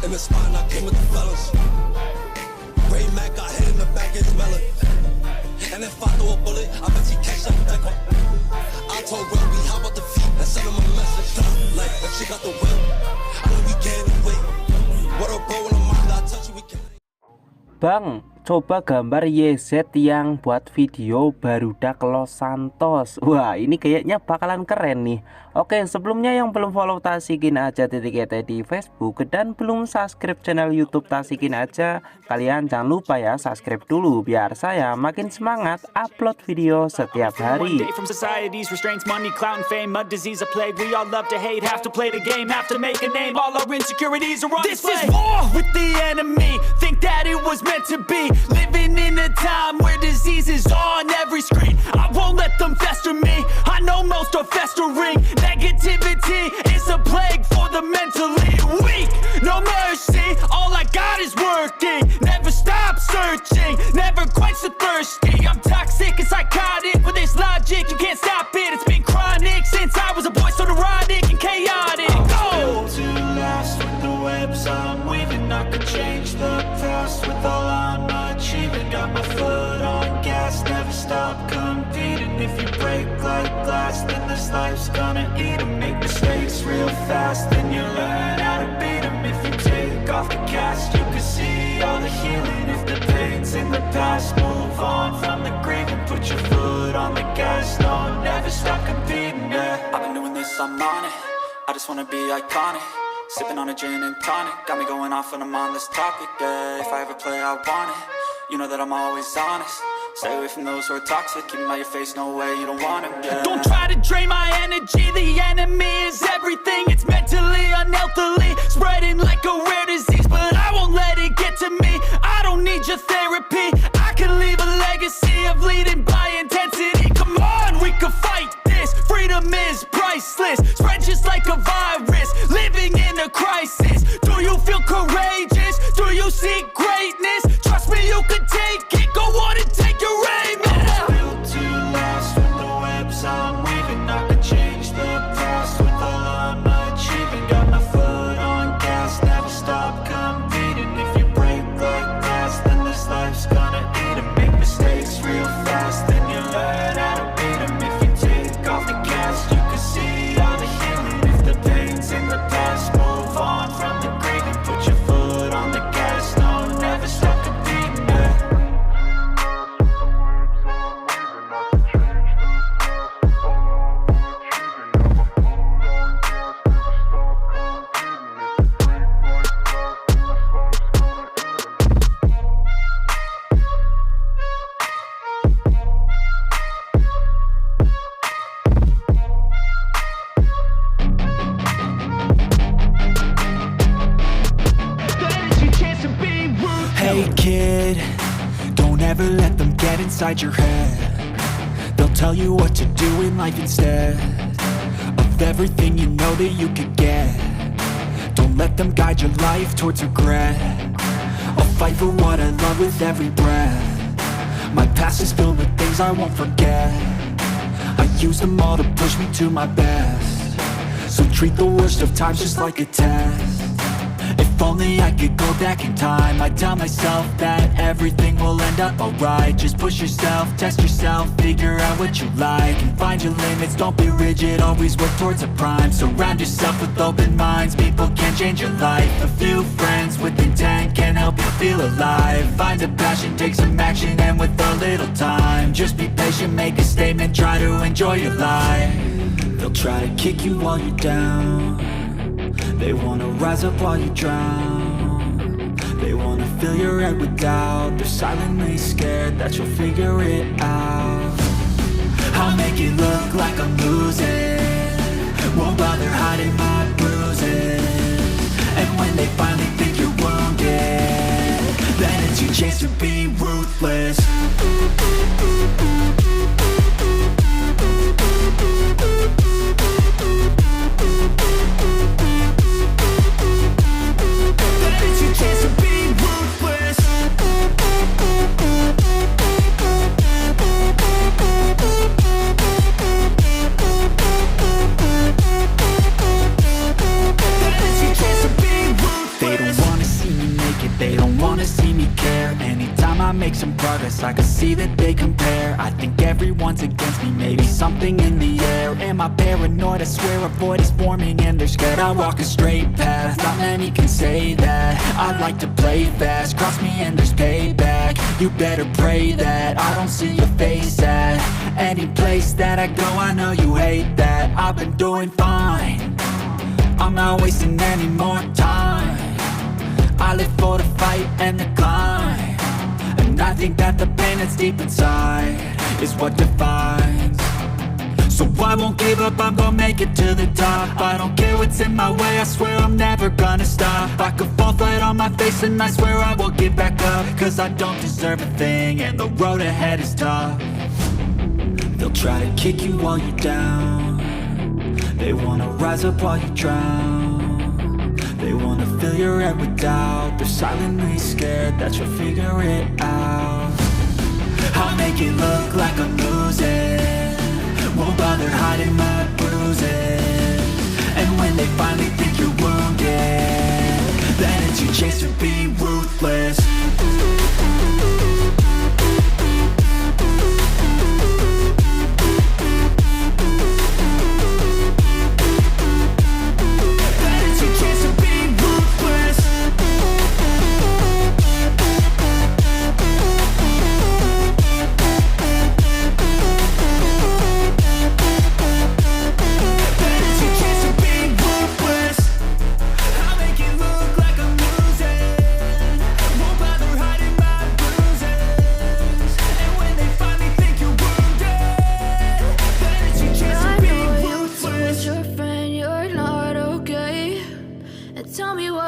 In the spine, I came with the fellas. Ray Mac got hit in the back, it's melon. And if I throw a bullet, I bet he catch up back up. I told Robbie, how about the feet? I sent him a message. Like, if she got the will, I know we can't wait. What a bro, when I'm out, I touch you, we can't. Bang, coba gambar YZ yang buat video Barudak Los Santos. Wah, ini kayaknya bakalan keren nih. Oke, sebelumnya yang belum follow Tasikin Aja _et di Facebook dan belum subscribe channel YouTube Tasikin Aja, kalian jangan lupa ya subscribe dulu biar saya makin semangat upload video setiap hari. Living in a time where disease is on every screen. I won't let them fester me. I know most are festering. Negativity is a plague for the mentally weak. No mercy, all I got is working. Never stop searching, never quench the thirsty. I'm toxic and psychotic, with this logic you can't stop it. It's been chronic since I was a boy, so neurotic and chaotic. Go to last with the webs I'm weaving. I could change the past with all I'm achieving. Got my foot on gas, never stop competing. If you break like glass, then this life's gonna eat 'em. Make mistakes real fast, then you learn how to beat 'em. If you take off the cast, you can see all the healing. If the pain's in the past, move on from the grave and put your foot on the gas. No, never stop competing, yeah. I've been doing this, I'm on it. I just wanna be iconic. Sipping on a gin and tonic, got me going off when I'm on this topic, yeah. If I ever play, I want it. You know that I'm always honest. Stay away from those who are toxic. Keep them out your face, no way, you don't want them, yeah. Don't try to drain my energy. The enemy is everything. It's mentally, unhealthily, spreading like a rare disease. But I won't let it get to me. I don't need your therapy. I can leave a legacy of leading by intensity. Come on, we can fight this. Freedom is priceless. Spread just like a virus. Living in a crisis. Do you feel courageous? Do you seek greatness? Trust me, you can take it. Go on and take your aim. I'm built to last with the webs I'm weaving. I could change the past with all I'm achieving. Got my foot on gas, never stop competing. If you break like glass, then this life's gonna eat 'em. Make mistakes real fast, then you learn how to beat 'em. If you take off the cast, you can see all the healing. If the pain's in the past, move on from the grave and put your foot on the gas. No, never stop competing, yeah. Hey kid, don't ever let them get inside your head. They'll tell you what to do in life instead of everything you know that you could get. Don't let them guide your life towards regret. I'll fight for what I love with every breath. My past is filled with things I won't forget. I use them all to push me to my best. So treat the worst of times just like a test. If only I could go back in time, I'd tell myself that everything will end up alright. Just push yourself, test yourself, figure out what you like, and find your limits, don't be rigid, always work towards a prime. Surround yourself with open minds, people can change your life. A few friends with intent can help you feel alive. Find a passion, take some action, and with a little time, just be patient, make a statement, try to enjoy your life. They'll try to kick you while you're down. They wanna rise up while you drown. They wanna fill your head with doubt. They're silently scared that you'll figure it out. I'll make it look like I'm losing. Won't bother hiding my bruises. And when they finally think you're wounded, then it's your chance to be ruthless. They don't wanna make some progress, I can see that they compare. I think everyone's against me, maybe something in the air. Am I paranoid? I swear a void is forming and they're scared. I walk a straight path, not many can say that. I like to play fast, cross me and there's payback. You better pray that I don't see your face at any place that I go. I know you hate that. I've been doing fine, I'm not wasting any more time. I live for the fight and the climb, and I think that the pain that's deep inside is what defines. So I won't give up, I'm gonna make it to the top. I don't care what's in my way, I swear I'm never gonna stop. I could fall flat on my face and I swear I will get back up, cause I don't deserve a thing and the road ahead is tough. They'll try to kick you while you're down, they wanna rise up while you drown. They wanna fill your head with doubt, they're silently scared that you'll figure it out. I'll make it look like I'm losing, won't bother hiding my bruises. And when they finally think you're wounded, then it's your chance to be ruthless.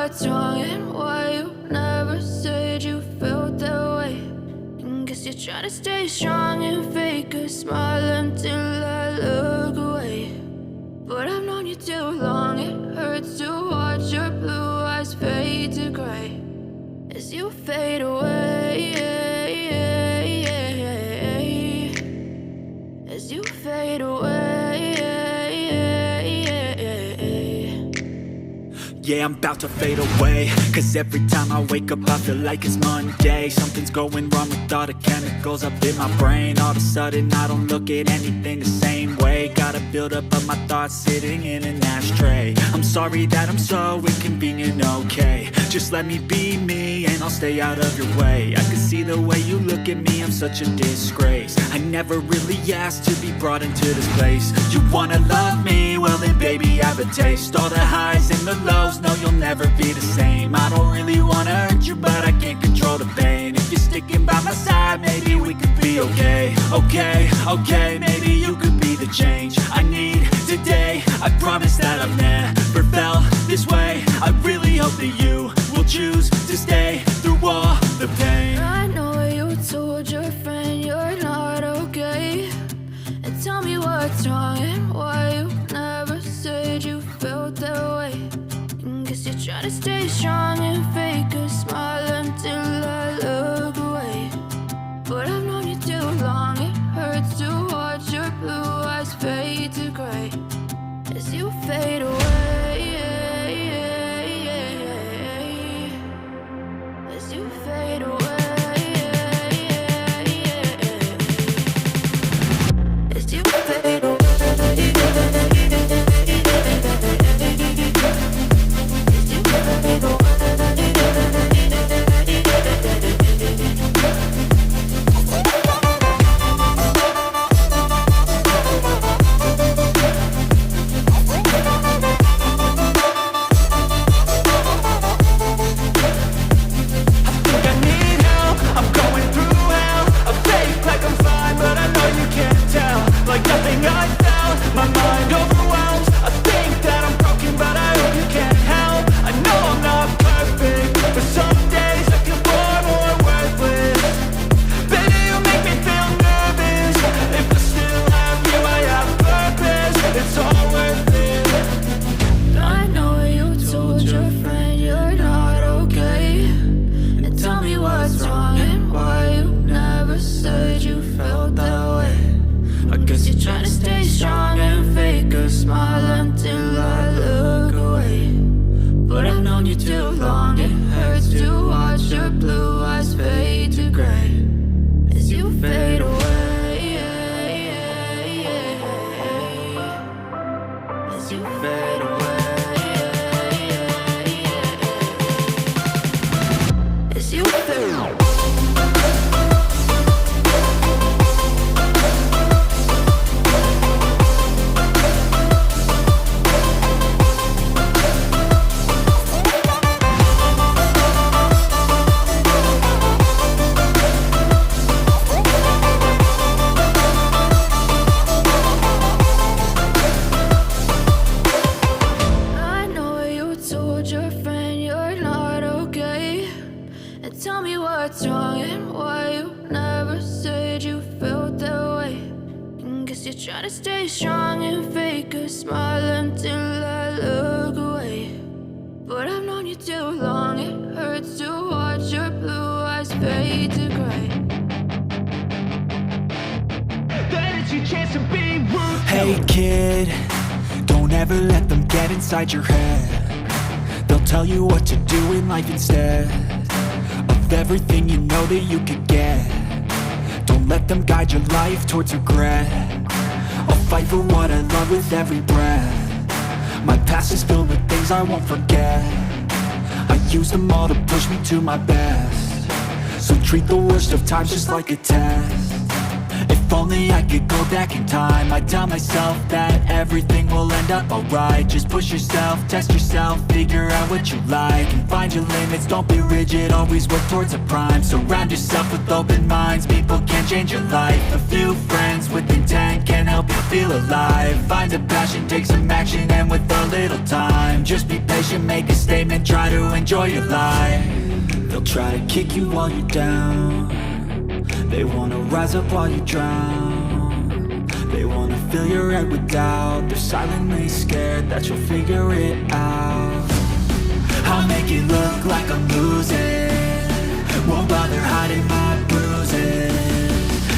What's wrong and why you never said you felt that way? And guess you're trying to stay strong and fake a smile until I look away. But I've known you too long, it hurts to watch your blue eyes fade to gray as you fade away, as you fade away. Yeah, I'm about to fade away, cause every time I wake up I feel like it's Monday. Something's going wrong with all the chemicals up in my brain. All of a sudden I don't look at anything the same way. Got a buildup of my thoughts sitting in an ashtray. I'm sorry that I'm so inconvenient, okay. Just let me be me and I'll stay out of your way. I can see the way you look at me, I'm such a disgrace. I never really asked to be brought into this place. You wanna love me? Well then baby I have a taste. All the highs and the lows, no you'll never be the same. I don't really wanna hurt you but I can't control the pain. If you're sticking by my side maybe we could be okay. Okay, maybe you could be the change I need today. I promise that I've never felt this way. I really hope that you will choose to stay through all the pain. I know you told your friend you're not okay, and tell me what's wrong and why you never said you felt that way. And guess you're trying to stay strong and fake a smile until I look away. But I've known you too long, it hurts to watch your blue eyes fade to gray as you fade away, as you fade away, as you fade away. Trying to stay strong and fake a smile until I look away. But I've known you too long, it hurts to watch your blue eyes fade to gray. you fade away, as you fade away, as you fade away. I know you told your friend you're not okay, and tell me what's wrong and why you never said you felt that way. And guess you're trying to stay strong and fake a smile until I look away. But I've known you too long, it hurts to watch your blue eyes fade to gray. That is your chance to be rude. Hey kid, don't ever let them get inside your head. They'll tell you what to do in life instead of everything you know that you could get. Don't let them guide your life towards regret. I'll fight for what I love with every breath. My past is filled with things I won't forget. I use them all to push me to my best. So treat the worst of times just like a test. If only I could go back in time, I'd tell myself that everything will end up alright. Just push yourself, test yourself, figure out what you like, and find your limits, don't be rigid, always work towards a prime. Surround yourself with open minds, people can change your life. A few friends with intent can help you feel alive. Find a passion, take some action, and with a little time, just be patient, make a statement, try to enjoy your life. They'll try to kick you while you're down. They wanna rise up while you drown. They wanna fill your head with doubt. They're silently scared that you'll figure it out. I'll make it look like I'm losing, won't bother hiding my bruises.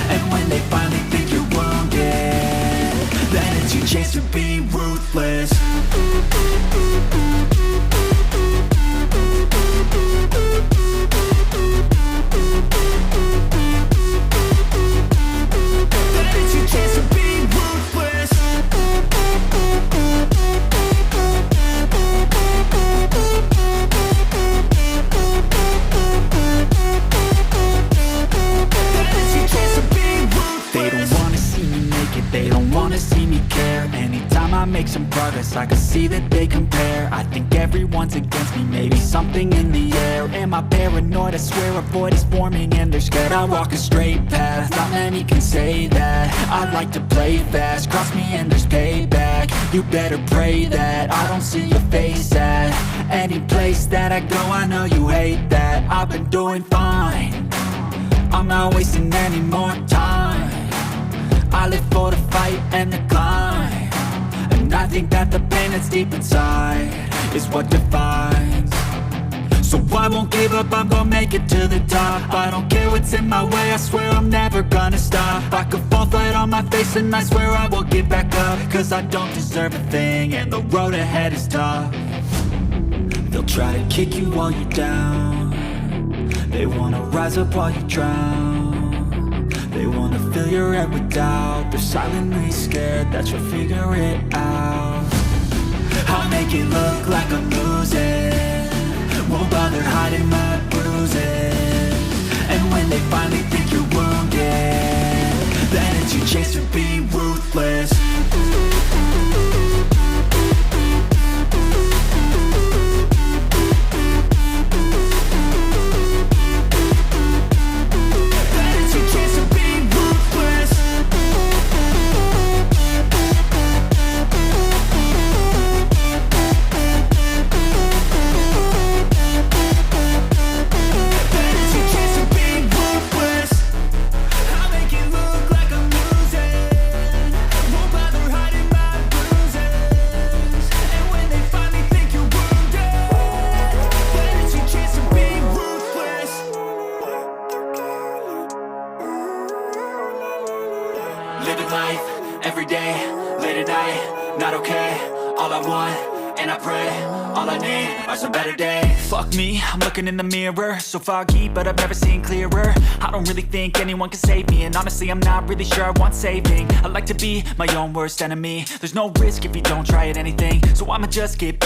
And when they finally think you're wounded, then it's your chance to be ruthless. Make some progress, I can see that they compare. I think everyone's against me, maybe something in the air. Am I paranoid? I swear a void is forming and they're scared. I walk a straight path, not many can say that. I like to play fast, cross me and there's payback. You better pray that I don't see your face at any place that I go. I know you hate that. I've been doing fine, I'm not wasting any more time. I live for the fight and the climb, and I think that the pain that's deep inside is what defines. So I won't give up, I'm gonna make it to the top. I don't care what's in my way, I swear I'm never gonna stop. I could fall flat on my face and I swear I will get back up, cause I don't deserve a thing and the road ahead is tough. They'll try to kick you while you're down. They wanna rise up while you drown. They wanna fill your head with doubt. They're silently scared that you'll figure it out. I'll make it look like I'm losing, won't bother hiding my bruises. And when they finally think you're wounded, then it's your chance to be ruthless. Saturday. Fuck me, I'm looking in the mirror, so foggy, but I've never seen clearer. I don't really think anyone can save me, and honestly I'm not really sure I want saving. I like to be my own worst enemy. There's no risk if you don't try at anything, so I'ma just get by.